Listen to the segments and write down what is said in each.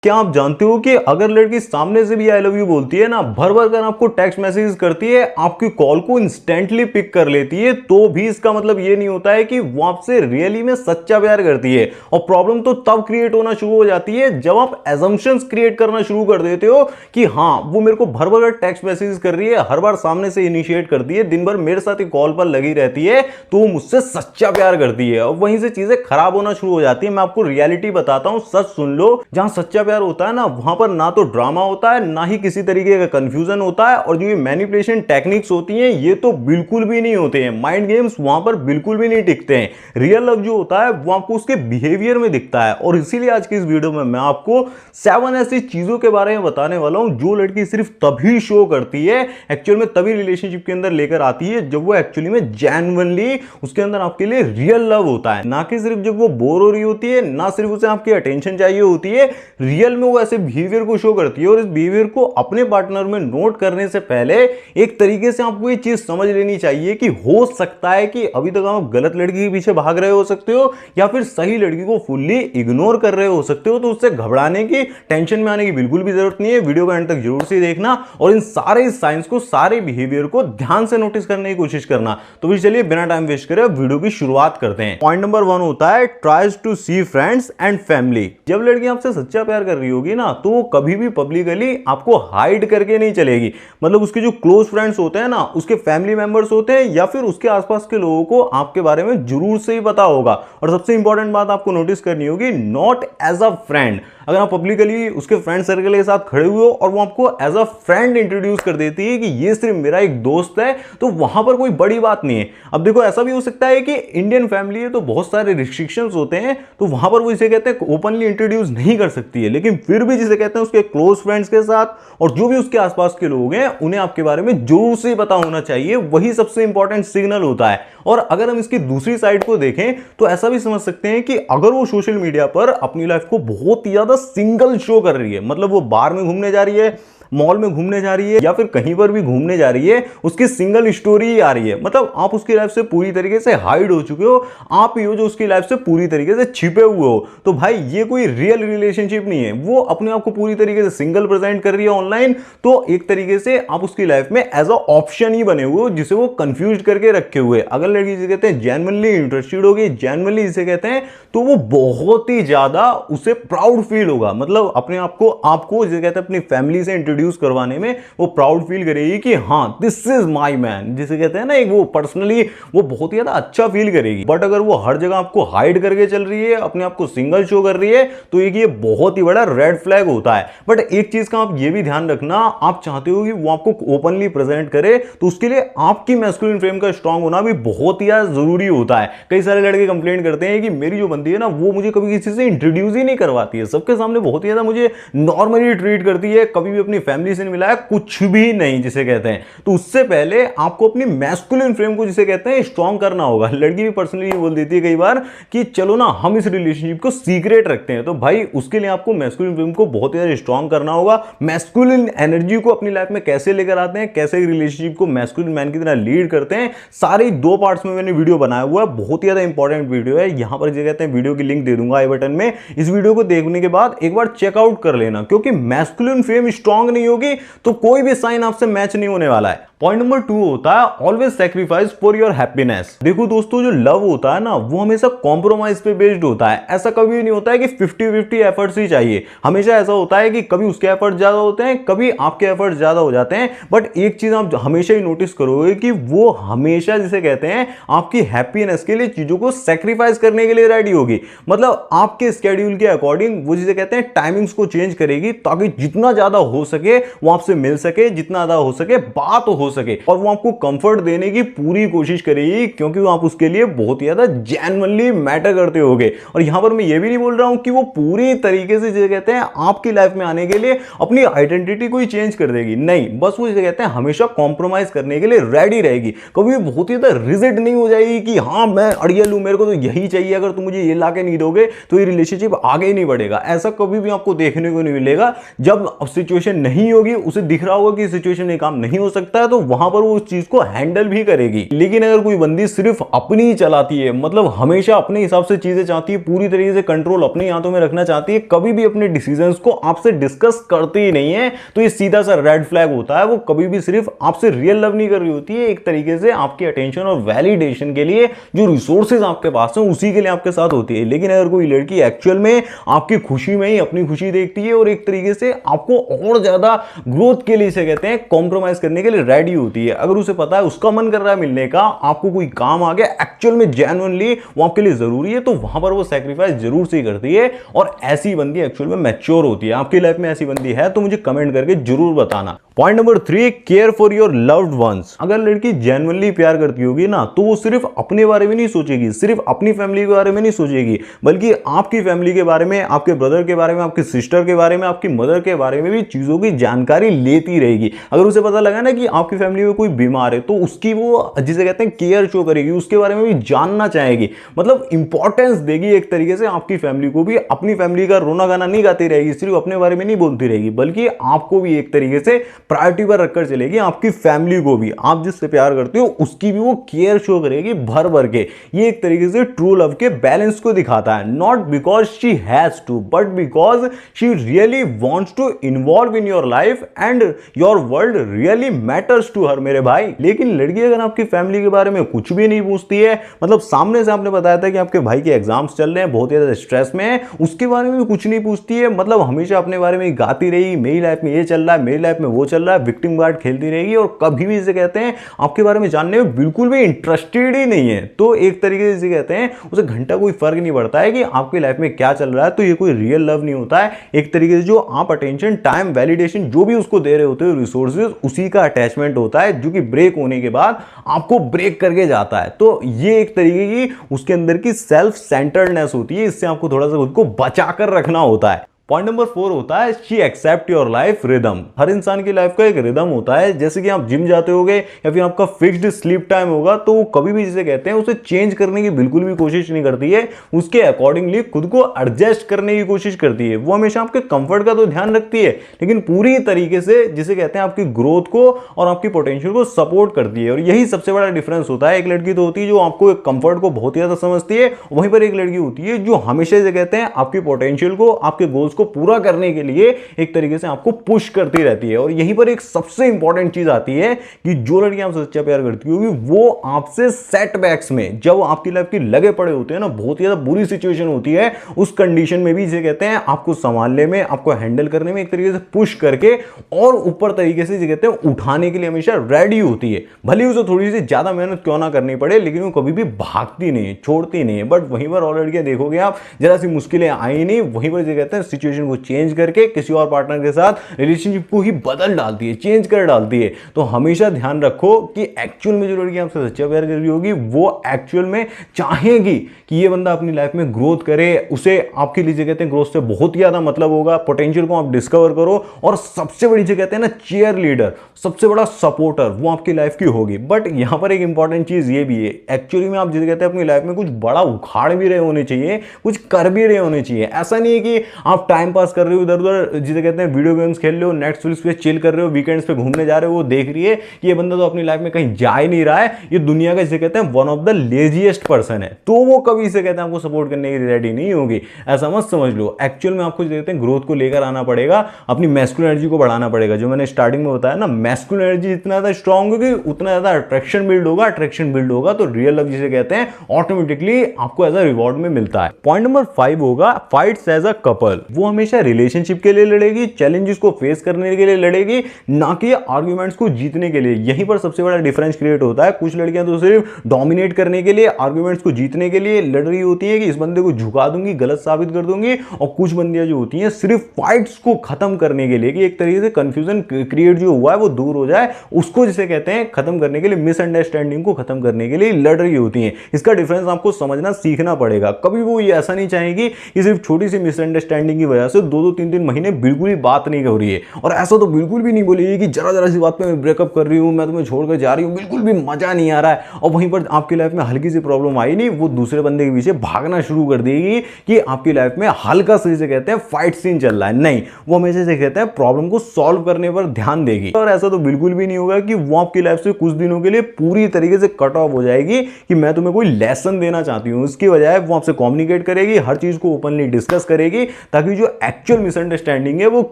क्या आप जानते हो कि अगर लड़की सामने से भी आई लव यू बोलती है ना, भर भर कर आपको टेक्स्ट मैसेज करती है, आपकी कॉल को इंस्टेंटली पिक कर लेती है, तो भी इसका मतलब ये नहीं होता है कि वो आपसे रियली में सच्चा प्यार करती है। और प्रॉब्लम तो तब क्रिएट होना शुरू हो जाती है जब आप एजम्पशंस क्रिएट करना शुरू कर देते हो कि हाँ वो मेरे को भर भर कर टेक्स्ट मैसेज कर रही है, हर बार सामने से इनिशिएट करती है, दिन भर मेरे साथ ही कॉल पर लगी रहती है, तो वो मुझसे सच्चा प्यार करती है। और वहीं से चीजें खराब होना शुरू हो जाती है। मैं आपको रियलिटी बताता हूं, सच सुन लो। जहां सच्चा प्यार होता है ना, वहां पर ना तो ड्रामा होता है, ना ही किसी तरीके का कंफ्यूजन होता है, और जो ये मैनिपुलेशन टेक्निक्स होती हैं ये तो बिल्कुल भी नहीं होते हैं। माइंड गेम्स वहां पर बिल्कुल भी नहीं टिकते हैं। रियल लव जो होता है वो आपको उसके बिहेवियर में दिखता है। और इसीलिए आज की इस वीडियो में मैं आपको 7 ऐसी चीजों के बारे में बताने वाला हूं जो लड़की सिर्फ तभी शो करती है, एक्चुअल में तभी रिलेशनशिप के अंदर लेकर आती है, जब वो एक्चुअली में जेन्युइनली उसके अंदर आपके लिए रियल लव होता है। ना कि सिर्फ जब वो बोर हो रही होती है, ना सिर्फ उसे आपकी अटेंशन चाहिए होती है, रियल में वो ऐसे बिहेवियर को शो करती है। और इस बिहेवियर को अपने पार्टनर में नोट करने से पहले एक तरीके से आपको ये चीज समझ लेनी चाहिए कि हो सकता है कि अभी तक आप गलत लड़की के पीछे भाग रहे हो सकते हो, या फिर सही लड़की को फुल्ली इग्नोर कर रहे हो सकते हो। तो उससे घबराने की, टेंशन में आने की बिल्कुल भी जरूरत नहीं है। वीडियो को एंड तक जरूर से देखना और इन सारे साइंस को, सारे बिहेवियर को ध्यान से नोटिस करने की कोशिश करना। तो फिर चलिए बिना टाइम वेस्ट करे वीडियो की शुरुआत करते हैं। पॉइंट नंबर 1 होता है tries to see friends and family. जब लड़की आपसे सच्चा प्यार कर रही होगी ना, तो वो कभी भी पब्लिकली आपको हाइड करके नहीं चलेगी। मतलब उसके जो क्लोज फ्रेंड्स होते हैं ना, उसके फैमिली मेंबर्स होते हैं, या फिर उसके आसपास के लोगों को आपके बारे में जरूर से ही पता होगा। और सबसे इंपॉर्टेंट बात आपको नोटिस करनी होगी, नॉट एज अ फ्रेंड। अगर आप पब्लिकली उसके फ्रेंड सर्कल के साथ खड़े हुए हो और वो आपको एज अ फ्रेंड इंट्रोड्यूस कर देती है कि ये सिर्फ मेरा एक दोस्त है, तो वहां पर कोई बड़ी बात नहीं है। अब देखो, ऐसा भी हो सकता है कि इंडियन फैमिली है तो बहुत सारे रिस्ट्रिक्शंस होते हैं, तो वहां पर वो इसे कहते हैं ओपनली इंट्रोड्यूस नहीं कर सकती है, लेकिन फिर भी जिसे कहते हैं उसके क्लोज फ्रेंड्स के साथ और जो भी उसके आसपास के लोग हैं, उन्हें आपके बारे में जरूर से पता होना चाहिए। वही सबसे इंपॉर्टेंट सिग्नल होता है। और अगर हम इसकी दूसरी साइड को देखें तो ऐसा भी समझ सकते हैं कि अगर वो सोशल मीडिया पर अपनी लाइफ को बहुत ही ज्यादा सिंगल शो कर रही है, मतलब वो बार में घूमने जा रही है, मॉल में घूमने जा रही है, या फिर कहीं पर भी घूमने जा रही है, उसकी सिंगल स्टोरी ही आ रही है, मतलब आप उसकी लाइफ से पूरी तरीके से हाइड हो चुके हो, आप ही हो जो उसकी लाइफ से पूरी तरीके से छिपे हुए हो, तो भाई ये कोई रियल रिलेशनशिप नहीं है। वो अपने आप को पूरी तरीके से सिंगल प्रेजेंट कर रही है ऑनलाइन, तो एक तरीके से आप उसकी लाइफ में एज अ ऑप्शन ही बने हुए हो, जिसे वो कंफ्यूज करके रखे हुए। अगर लड़की जिसे कहते हैं जेन्युइनली इंटरेस्टेड होगी, जेन्युइनली जिसे कहते हैं, तो वो बहुत ही ज्यादा उसे प्राउड फील होगा। मतलब अपने आपको जिसे कहते हैं अपनी फैमिली से इंट्रोड्यूस करवाने में वो प्राउड फील करेगी कि हाँ दिस इज माय मैन, जिसे कहते हैं ना, एक वो पर्सनली वो बहुत ही ज्यादा अच्छा फील करेगी। बट अगर वो हर जगह आपको हाइड करके चल रही है, अपने आप को सिंगल शो कर रही है, तो एक ये बहुत ही बड़ा रेड फ्लैग होता है। बट एक चीज का आप ये भी ध्यान रखना, आप चाहते हो कि वो आपको ओपनली प्रेजेंट करे, तो उसके लिए आपकी मैस्कुलिन फ्रेम का स्ट्रांग होना भी बहुत ही ज्यादा जरूरी होता है। कई सारे लड़के कंप्लेंट करते हैं कि मेरी जो बंदी है ना, वो मुझे कभी किसी से इंट्रोड्यूस ही नहीं करवाती है, सबके सामने बहुत ही ज्यादा मुझे नॉर्मली ट्रीट करती है, कभी भी अपनी फैमिली से नहीं मिलाया, कुछ भी नहीं जिसे कहते हैं। तो उससे पहले आपको अपनी मैस्कुलिन फ्रेम को जिसे कहते हैं स्ट्रांग करना होगा। लड़की भी पर्सनली बोल देती है कई बार कि चलो ना हम इस रिलेशनशिप को सीक्रेट रखते हैं, तो भाई उसके लिए आपको मैस्कुलिन फ्रेम को बहुत ही ज्यादा स्ट्रांग करना होगा। मैस्कुलिन एनर्जी को अपनी लाइफ में कैसे लेकर आते हैं, कैसे रिलेशनशिप को मैस्कुलिन मैन की तरह लीड करते हैं, सारे 2 पार्ट्स में मैंने वीडियो बनाया हुआ है। बहुत ही ज्यादा इंपॉर्टेंट वीडियो है, यहां पर जिसे कहते हैं वीडियो की लिंक दे दूंगा आई बटन में। इस वीडियो को देखने के बाद एक बार चेकआउट कर लेना, क्योंकि मैस्कुलिन फ्रेम स्ट्रांग नहीं होगी तो कोई भी साइन आपसे मैच नहीं होने वाला है। पॉइंट नंबर 2 होता है always sacrifice for your happiness. देखो दोस्तों, जो लव होता है ना, वो हमेशा कॉम्प्रोमाइज पे बेस्ड होता है। ऐसा कभी भी नहीं होता है कि 50-50 एफर्ट्स ही चाहिए। हमेशा ऐसा होता है कि कभी उसके एफर्ट ज्यादा होते हैं, कभी आपके एफर्ट ज्यादा हो जाते हैं। बट एक चीज आप हमेशा ही नोटिस करोगे कि वो हमेशा जिसे कहते हैं आपकी हैप्पीनेस के लिए चीजों को सैक्रिफाइस करने के लिए रेडी होगी। मतलब आपके स्केड्यूल के अकॉर्डिंग वो जिसे कहते हैं टाइमिंग्स को चेंज करेगी, ताकि जितना ज्यादा हो सके वो आपसे मिल सके, जितना ज्यादा हो सके बात हो सके, और वो आपको कंफर्ट देने की पूरी कोशिश करेगी, क्योंकि वो आप उसके लिए बहुत ही ज्यादा जेन्युइनली मैटर करते होगे। और यहां पर मैं ये भी नहीं बोल रहा हूं कि वो पूरी तरीके से जिसे कहते हैं आपकी लाइफ में आने के लिए अपनी आइडेंटिटी को ही चेंज कर देगी, नहीं, बस वो जिसे कहते हैं हमेशा कॉम्प्रोमाइज करने के लिए रेडी रहेगी। कभी भी बहुत ही ज्यादा रिजिड नहीं हो जाएगी कि हाँ मैं अड़ियल हूं, मेरे को तो यही चाहिए, अगर तुम मुझे ये लाके नहीं दोगे तो ये रिलेशनशिप आगे ही नहीं बढ़ेगा। ऐसा कभी भी आपको देखने को नहीं मिलेगा। जब सिचुएशन नहीं होगी, उसे दिख रहा होगा कि सिचुएशन में काम नहीं हो सकता है, तो वहां पर वो उस चीज को हैंडल भी करेगी। लेकिन अगर कोई बंदी सिर्फ अपनी ही चलाती है, मतलब हमेशा अपने हिसाब से चीजें चाहती है, पूरी तरीके से कंट्रोल अपने हाथों में रखना चाहती है, कभी भी अपने डिसीजंस को आपसे डिस्कस करती ही नहीं है, तो ये सीधा सा रेड फ्लैग होता है। वो कभी भी सिर्फ आपसे रियल लव नहीं कर रही होती है, एक तरीके से आपकी अटेंशन और वैलिडेशन के लिए जो रिसोर्सेज आपके पास हैं उसी के लिए आपके साथ होती है। लेकिन अगर कोई लड़की एक्चुअल में आपकी खुशी में ही अपनी खुशी देखती है और एक तरीके से आपको और ज्यादा ग्रोथ के लिए इसे कहते हैं कॉम्प्रोमाइज करने के लिए रेडी होती है, अगर उसे पता है उसका मन कर रहा है मिलने का, आपको कोई काम आ गया एक्चुअल में जेन्युइनली वो आपके लिए जरूरी है, तो वहां पर वो सैक्रिफाइस जरूर से करती है। और ऐसी बंदी एक्चुअल में मैच्योर होती है। आपकी लाइफ में ऐसी बंदी है तो मुझे कमेंट करके जरूर बताना। Point number 3, care for your loved ones. अगर लड़की जेन्युइनली प्यार करती होगी ना, तो वो सिर्फ अपने बारे में नहीं सोचेगी, सिर्फ अपनी फैमिली के बारे में नहीं सोचेगी, बल्कि आपकी फैमिली के बारे में, आपके ब्रदर के बारे में, आपकी सिस्टर के बारे में, आपकी मदर के बारे में भी चीजों की जानकारी लेती रहेगी। अगर उसे पता लगा ना कि आपकी फैमिली में कोई बीमार है, तो उसकी वो जिसे कहते हैं केयर शो करेगी, उसके बारे में भी जानना चाहेगी, मतलब इंपॉर्टेंस देगी एक तरीके से आपकी फैमिली को भी। अपनी फैमिली का रोना गाना नहीं गाती रहेगी, सिर्फ अपने बारे में नहीं बोलती रहेगी, बल्कि आपको भी एक तरीके से प्रायोरिटी पर रखकर चलेगी, आपकी फैमिली को भी, आप जिससे प्यार करते हो उसकी भी वो केयर शो करेगी भर भर के। ये एक तरीके से ट्रू लव के बैलेंस को दिखाता है, not because she has to, but because she really wants to involve in your life and your world really matters to her मेरे भाई। लेकिन लड़की अगर आपकी फैमिली के बारे में कुछ भी नहीं पूछती है, मतलब सामने से आपने बताया था कि आपके भाई के एग्जाम्स चल रहे हैं, बहुत ज्यादा स्ट्रेस में है, उसके बारे में भी कुछ नहीं पूछती है, मतलब हमेशा अपने बारे में गाती रही, मेरी लाइफ में ये चल रहा है, मेरी लाइफ में वो चल रहा है, विक्टिम कार्ड खेलती रहेगी और कभी भी इसे कहते हैं आपके बारे में जानने में बिल्कुल भी इंटरेस्टेड ही नहीं है, तो एक तरीके से कहते हैं उसे घंटा कोई फर्क नहीं पड़ता है कि आपकी लाइफ में क्या चल रहा है। तो ये कोई रियल लव नहीं होता है, एक तरीके से जो आप अटेंशन, टाइम, वैलिडेशन जो भी उसको दे रहे होते हो, रिसोर्सेज, उसी का अटैचमेंट होता है, जो कि ब्रेक होने के बाद आपको ब्रेक करके जाता है। तो ये एक तरीके की उसके अंदर की सेल्फ सेंटर्डनेस होती है, इससे आपको थोड़ा सा खुद को बचा कर रखना होता है। पॉइंट नंबर 4 होता है she accept your life rhythm. हर इंसान की लाइफ का एक रिदम होता है, जैसे कि आप जिम जाते होगे या फिर आपका फिक्स्ड स्लीप टाइम होगा, तो वो कभी भी जिसे कहते हैं उसे चेंज करने की बिल्कुल भी कोशिश नहीं करती है, उसके अकॉर्डिंगली खुद को एडजस्ट करने की कोशिश करती है। वो हमेशा आपके कंफर्ट का तो ध्यान रखती है, लेकिन पूरी तरीके से जिसे कहते हैं आपकी ग्रोथ को और आपकी पोटेंशियल को सपोर्ट करती है। और यही सबसे बड़ा डिफरेंस होता है। एक लड़की तो होती है जो आपको कंफर्ट को बहुत ज्यादा समझती है, वहीं पर एक लड़की होती है जो हमेशा जिसे कहते हैं आपकी पोटेंशियल को, आपके गोल्स को पूरा करने के लिए एक तरीके से आपको पुश करती रहती है। और यहीं पर एक सबसे इंपॉर्टेंट चीज आती है कि जो लड़की आपसे सच्चा प्यार करती होगी, वो आपसे सेटबैक्स में, जब आपकी लाइफ की लगे पड़े होते हैं ना, बहुत ज्यादा बुरी सिचुएशन होती है, उस कंडीशन में भी जिसे कहते हैं आपको संभालने में, आपको हैंडल करने में एक तरीके से पुश करके और ऊपर तरीके से जिसे कहते हैं उठाने के लिए हमेशा रेडी होती है। भले उसे थोड़ी सी ज्यादा मेहनत क्यों ना करनी पड़े, लेकिन वो कभी भी भागती नहीं है, छोड़ती नहीं है। बट वहीं पर और लड़कियां देखोगे आप, जरा सी मुश्किलें आई नहीं, वहीं पर जिसे कहते हैं सिचुएशन को चेंज करके किसी और पार्टनर के साथ रिलेशनशिप को ही बदल डालती है, चेंज कर डालती है। तो हमेशा ध्यान रखो कि एक्चुअल में जो लड़की आपसे सच्चा प्यार कर रही होगी, वो एक्चुअल में चाहेगी कि ये बंदा अपनी लाइफ में ग्रोथ करे, उसे आपके लिए कहते हैं ग्रोथ से बहुत ज्यादा मतलब होगा, पोटेंशियल को आप डिस्कवर करो, और सबसे बड़ी चीज कहते हैं ना चीयर लीडर, सबसे बड़ा सपोर्टर वो आपकी लाइफ की होगी। बट यहां पर एक इंपॉर्टेंट चीज ये भी है, एक्चुअली में आप जिसे कहते हैं अपनी लाइफ में कुछ बड़ा उखाड़ भी रहे होने चाहिए, कुछ कर भी रहे होने चाहिए। ऐसा नहीं है कि आप टाइम पास कर रहे हो, इधर उधर जिसे कहते हैं वीडियो गेम्स खेल रहे हो, नेटफ्लिक्स पे चिल कर रहे हो, वीकेंड्स पे घूमने जा रहे हो, वो देख रही है कि ये बंदा तो अपनी लाइफ में कहीं जा ही नहीं रहा है, ये दुनिया का जिसे कहते हैं one of the laziest person है, तो वो कभी इसे कहते हैं आपको सपोर्ट करने के लिए रेडी नहीं होगी। ऐसा मत समझ लो। एक्चुअल में आपको कहते हैं ग्रोथ को लेकर आना पड़ेगा, अपनी मैस्कुलिन एनर्जी को बढ़ाना पड़ेगा। जो मैंने स्टार्टिंग में बताया ना, मैस्कुलिन एनर्जी जितना ज्यादा स्ट्रांग होगी, उतना ज्यादा अट्रैक्शन बिल्ड होगा, अट्रैक्शन बिल्ड होगा तो रियल लव जिसे कहते हैं ऑटोमेटिकली आपको एज अ रिवॉर्ड में मिलता है। पॉइंट नंबर 5 होगा फाइट्स एज अ कपल। वो हमेशा रिलेशनशिप के लिए लड़ेगी, चैलेंजेस को फेस करने के लिए लड़ेगी, ना कि आर्ग्यूमेंट्स को जीतने के लिए। यहीं पर सबसे बड़ा डिफरेंस क्रिएट होता है। कुछ लड़कियां तो सिर्फ डोमिनेट करने के लिए, आर्ग्यूमेंट्स को जीतने के लिए लड़ रही होती है कि इस बंदे को झुका दूंगी, गलत साबित कर दूंगी, और कुछ बंदियां जो होती हैं सिर्फ फाइट्स को खत्म करने के लिए, कि एक तरीके से कंफ्यूजन क्रिएट जो हुआ है वो दूर हो जाए, उसको जिसे कहते हैं खत्म करने के लिए, मिसअंडरस्टैंडिंग को खत्म करने के लिए लड़ रही होती हैं। इसका डिफरेंस आपको समझना सीखना पड़ेगा। कभी वो ये ऐसा नहीं चाहेगी कि सिर्फ छोटी सी मिसअंडरस्टैंडिंग की वजह से 2-2 3-3 महीने बिल्कुल ही बात नहीं कर रही है। और ऐसा तो बिल्कुल भी नहीं बोलिए कि जरा जरा सी बात पे मैं ब्रेकअप कर रही हूँ, मैं तुम्हें छोड़कर जा रही हूँ, बिल्कुल भी मजा नहीं आ रहा है। और वहीं पर आपकी लाइफ में हल्की सी प्रॉब्लम आई नहीं, वो दूसरे बंदे के पीछे भागना शुरू कर देगी कि आपकी लाइफ में हल्का सी से कहते हैं फाइट सीन चल रहा है। नहीं, वो हमेशा से कहते हैं प्रॉब्लम को सॉल्व करने पर ध्यान देगी। और ऐसा तो बिल्कुल भी नहीं होगा कि वो आपकी लाइफ से कुछ दिनों के लिए पूरी तरीके से कट ऑफ हो जाएगी कि मैं तुम्हें कोई लेसन देना चाहती हूं। उसकी बजाय वो आपसे कम्युनिकेट करेगी, हर चीज को ओपनली डिस्कस करेगी, ताकि जो एक्चुअल मिसअंडरस्टैंडिंग है वो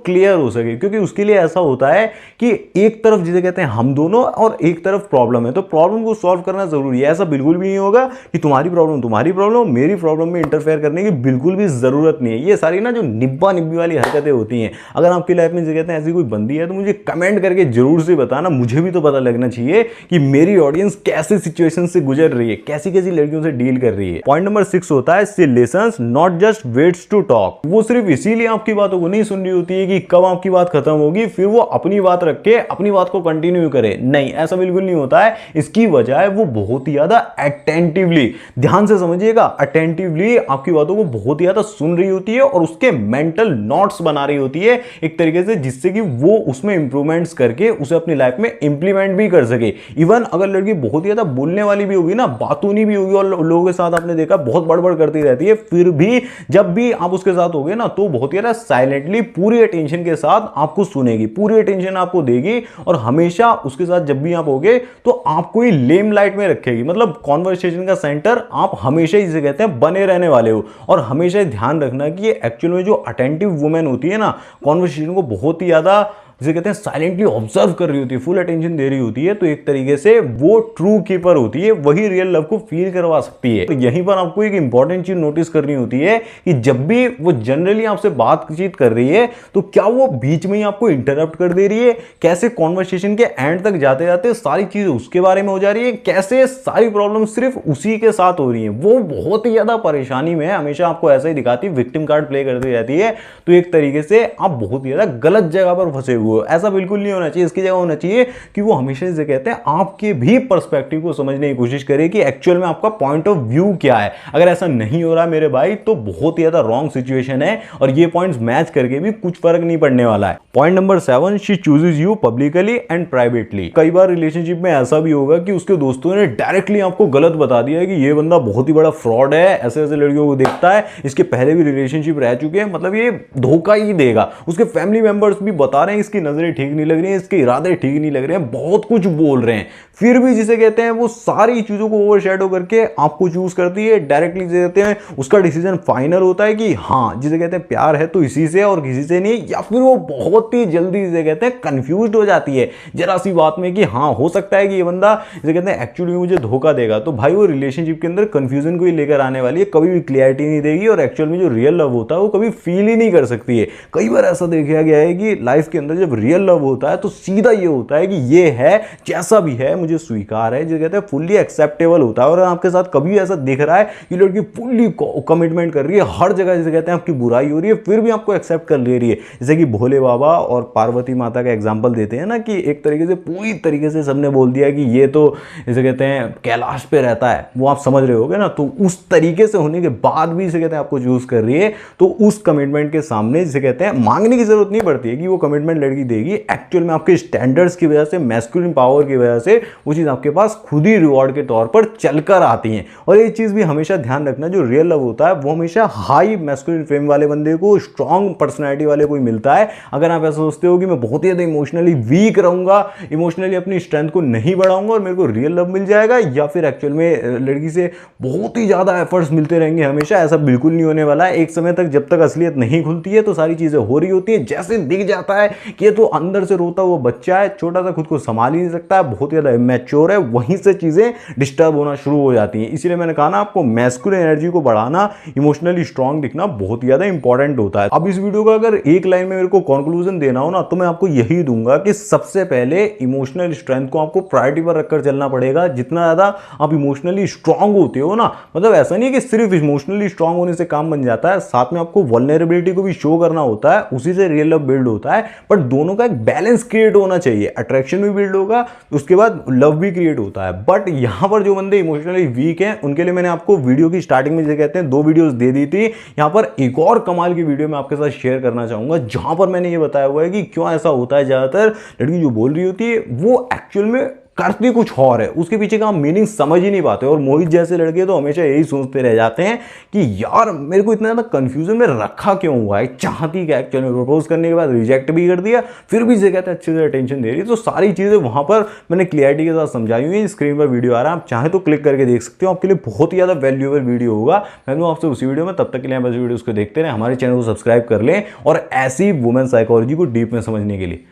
क्लियर हो सके। क्योंकि उसके लिए ऐसा होता है कि एक तरफ जिसे कहते हैं हम दोनों और एक तरफ प्रॉब्लम है, तो प्रॉब्लम को सॉल्व करना जरूरी है। ऐसा बिल्कुल भी नहीं होगा कि तुम्हारी प्रॉब्लम मेरी प्रॉब्लम में इंटरफेयर करने की बिल्कुल भी जरूरत नहीं है। ये सारी ना जो निब्बा निब्बी वाली हरकतें होती हैं, अगर आपकी लाइफ में जिसे कहते हैं ऐसी कोई बंदी है तो मुझे कमेंट करके जरूर से बताना। मुझे भी तो पता लगना चाहिए कि मेरी ऑडियंस कैसे सिचुएशन से गुजर रही है, कैसी कैसी लड़कियों से डील कर रही है। पॉइंट नंबर 6 होता है she listens not just waits to talk. वो सिर्फ इसीलिए आपकी बातों को नहीं सुन रही होती है कि कब आपकी बात खत्म होगी फिर वो अपनी बात रख के अपनी बात को कंटिन्यू करे। नहीं, ऐसा बिल्कुल नहीं होता है। इसकी वजह वो बहुत ही ज्यादा अटेंटिवली, ध्यान से समझिएगा, अटेंटिवली आपकी बातों को बहुत ही ज्यादा सुन रही होती है और उसके मेंटल नोट्स बना रही होती है एक तरीके से, जिससे कि वो उसमें इंप्रूवमेंट्स करके उसे अपनी लाइफ में इंप्लीमेंट भी कर सके। इवन अगर लड़की बहुत ही ज्यादा बोलने वाली भी होगी ना, बातूनी भी होगी और लोगों के साथ आपने देखा बहुत बड़बड़ करती रहती है, फिर भी जब भी आप उसके साथ होगे ना तो बहुत ही ज्यादा साइलेंटली पूरी अटेंशन के साथ आपको सुनेगी, पूरी अटेंशन आपको देगी और हमेशा उसके साथ जब भी आप होगे तो आपको ही लेम लाइट में रखेगी। मतलब कॉन्वर्सेशन का सेंटर आप हमेशा इसे कहते हैं बने रहने वाले हो। और हमेशा ध्यान रखना कि ये एक्चुअल में जो अटेंटिव वुमेन होती है ना, कॉन्वर्सेशन को बहुत ही ज्यादा जिसे कहते हैं साइलेंटली ऑब्जर्व कर रही होती है, फुल अटेंशन दे रही होती है, तो एक तरीके से वो ट्रू कीपर होती है, वही रियल लव को फील करवा सकती है। तो यहीं पर आपको एक इंपॉर्टेंट चीज नोटिस करनी होती है कि जब भी वो जनरली आपसे बातचीत कर रही है तो क्या वो बीच में ही आपको इंटरप्ट कर दे रही है, कैसे कॉन्वर्सेशन के एंड तक जाते जाते सारी चीज उसके बारे में हो जा रही है, कैसे सारी प्रॉब्लम सिर्फ उसी के साथ हो रही है। वो बहुत ही ज्यादा परेशानी में है, हमेशा आपको ऐसा ही दिखाती है, विक्टिम कार्ड प्ले करती रहती है। तो एक तरीके से आप बहुत ही ज्यादा गलत जगह पर फंसे हुए। ऐसा बिल्कुल नहीं होना चाहिए। इसकी जगह होना चाहिए कि वो हमेशा से कहते हैं आपके भी पर्सपेक्टिव को समझने की कोशिश करे कि एक्चुअल में आपका पॉइंट ऑफ व्यू क्या है। अगर ऐसा नहीं हो रहा मेरे भाई तो बहुत ही ज्यादा रॉन्ग सिचुएशन है और ये पॉइंट्स मैच करके भी कुछ फर्क नहीं पड़ने वाला है। Point number 7, she chooses you publicly and privately. कई बार रिलेशनशिप में ऐसा भी होगा कि उसके दोस्तों ने डायरेक्टली आपको गलत बता दिया है कि ये बंदा बहुत ही बड़ा फ्रॉड है, ऐसे ऐसे लड़कियों को देखता है, इसके पहले भी रिलेशनशिप रह चुके हैं, मतलब ये धोखा ही देगा। उसके फैमिली मेंबर्स भी बता रहे हैं इसकी नजरें ठीक नहीं लग रही हैं, इसके इरादे ठीक नहीं लग रहे हैं, बहुत कुछ बोल रहे हैं, फिर भी जिसे कहते हैं वो सारी चीजों को ओवरशैडो करके आपको चूज करती है। डायरेक्टली जिसे कहते हैं उसका डिसीजन फाइनल होता है कि हाँ, जिसे कहते हैं प्यार है तो इसी से और किसी से नहीं, या फिर वो बहुत ही जल्दी जिसे कहते हैं कंफ्यूज्ड हो जाती है जरा सी बात में कि हाँ हो सकता है कि ये बंदा जिसे कहते हैं एक्चुअली मुझे धोखा देगा। तो भाई वो रिलेशनशिप के अंदर कंफ्यूजन को ही लेकर आने वाली है, कभी भी क्लियरिटी नहीं देगी और एक्चुअल में जो रियल लव होता है वो कभी फील ही नहीं कर सकती है। कई बार ऐसा देखा गया है कि लाइफ के अंदर जब रियल लव होता है तो सीधा ये होता है कि ये है जैसा भी है मुझे स्वीकार है, जो कहते हैं फुल्ली एक्सेप्टेबल होता है। और आपके साथ कभी ऐसा दिख रहा है कि लड़की फुल्ली कमिटमेंट कर रही है, हर जगह जिसे कहते हैं आपकी बुराई हो रही है फिर भी आपको एक्सेप्ट कर ले रही है, जैसे कि भोले बाबा और पार्वती माता का एग्जांपल देते हैं ना, कि एक तरीके से पूरी तरीके से सबने बोल दिया कि ये तो जिसे कहते हैं कैलाश पे रहता है, वो आप समझ रहे होगे ना। तो उस तरीके से होने के बाद भी जिसे कहते हैं आपको चूज कर रही है, तो उस कमिटमेंट के सामने जिसे कहते हैं मांगने की जरूरत नहीं पड़ती है कि वो कमिटमेंट लड़की देगी। एक्चुअल में आपके स्टैंडर्ड्स की वजह से, मैस्कुलिन पावर की वजह से वो चीज आपके पास खुद ही रिवॉर्ड के तौर पर चलकर आती हैं। और ये चीज भी हमेशा ध्यान रखना, जो रियल लव होता है वो हमेशा हाई मैस्कुलिन फ्रेम वाले बंदे को, स्ट्रॉन्ग पर्सनैलिटी वाले को ही मिलता है। अगर आप ऐसा सोचते हो कि मैं बहुत ही ज्यादा इमोशनली वीक रहूंगा, इमोशनली अपनी स्ट्रेंथ को नहीं बढ़ाऊंगा और मेरे को रियल लव मिल जाएगा, या फिर एक्चुअल में लड़की से बहुत ही ज्यादा एफर्ट्स मिलते रहेंगे हमेशा, ऐसा बिल्कुल नहीं होने वाला है। एक समय तक जब तक असलियत नहीं खुलती है तो सारी चीजें हो रही होती है, जैसे दिख जाता है कि ये तो अंदर से रोता हुआ बच्चा है, छोटा सा, खुद को संभाल ही नहीं सकता है, बहुत ज्यादा इमैच्योर है, वहीं से चीजें डिस्टर्ब होना शुरू हो जाती हैं। इसीलिए मैंने कहा ना, आपको मैस्कुलिन एनर्जी को बढ़ाना, इमोशनली स्ट्रांग दिखना बहुत ज्यादा इंपॉर्टेंट होता है। अब इस वीडियो का अगर एक लाइन में मेरे को कंक्लूजन देना हो ना, तो मैं आपको यही दूंगा कि सबसे पहले इमोशनल स्ट्रेंथ को आपको प्रायोरिटी पर रखकर चलना पड़ेगा। जितना ज्यादा आप इमोशनली स्ट्रांग होते हो ना, मतलब ऐसा नहीं कि सिर्फ इमोशनली स्ट्रांग होने से काम बन जाता है, साथ में आपको वल्नरेबिलिटी को भी शो करना होता है, उसी से रियल लव बिल्ड होता है। बट दोनों का एक बैलेंस क्रिएट होना चाहिए। अट्रैक्शन भी बिल्ड होगा, उसके बाद लव भी क्रिएट होता है। बट यहाँ पर जो बंदे इमोशनली वीक हैं उनके लिए मैंने आपको वीडियो की स्टार्टिंग में, जैसे कहते हैं, 2 वीडियोस दे दी थी। यहाँ पर एक और कमाल की वीडियो मैं आपके साथ शेयर करना चाहूंगा, जहां पर मैंने ये बताया हुआ है कि क्यों ऐसा होता है। ज्यादातर लड़की जो बोल रही होती है वो एक्चुअल में करती कुछ और है, उसके पीछे का मीनिंग समझ ही नहीं पाते। और मोहित जैसे लड़के तो हमेशा यही सोचते रह जाते हैं कि यार मेरे को इतना ज़्यादा कंफ्यूजन में रखा क्यों हुआ है, चाहती क्या एक्चुअल में, प्रपोज करने के बाद रिजेक्ट भी कर दिया, फिर भी से कहते हैं अच्छे से अटेंशन दे रही है। तो सारी चीज़ें वहाँ पर मैंने क्लियरिटी के साथ समझाई हुई है। स्क्रीन पर वीडियो आ रहा है, आप चाहे तो क्लिक करके देख सकते हो, आपके लिए बहुत ही ज़्यादा वैल्यूएबल वीडियो होगा। मैं दूँ आपसे उसी वीडियो में, तब तक के लिए बस वीडियो को देखते रहें, हमारे चैनल को सब्सक्राइब कर लें और ऐसी वुमेन साइकोलॉजी को डीप में समझने के लिए।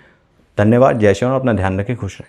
धन्यवाद, जय श्री राम, अपना ध्यान रखें, खुश रहें।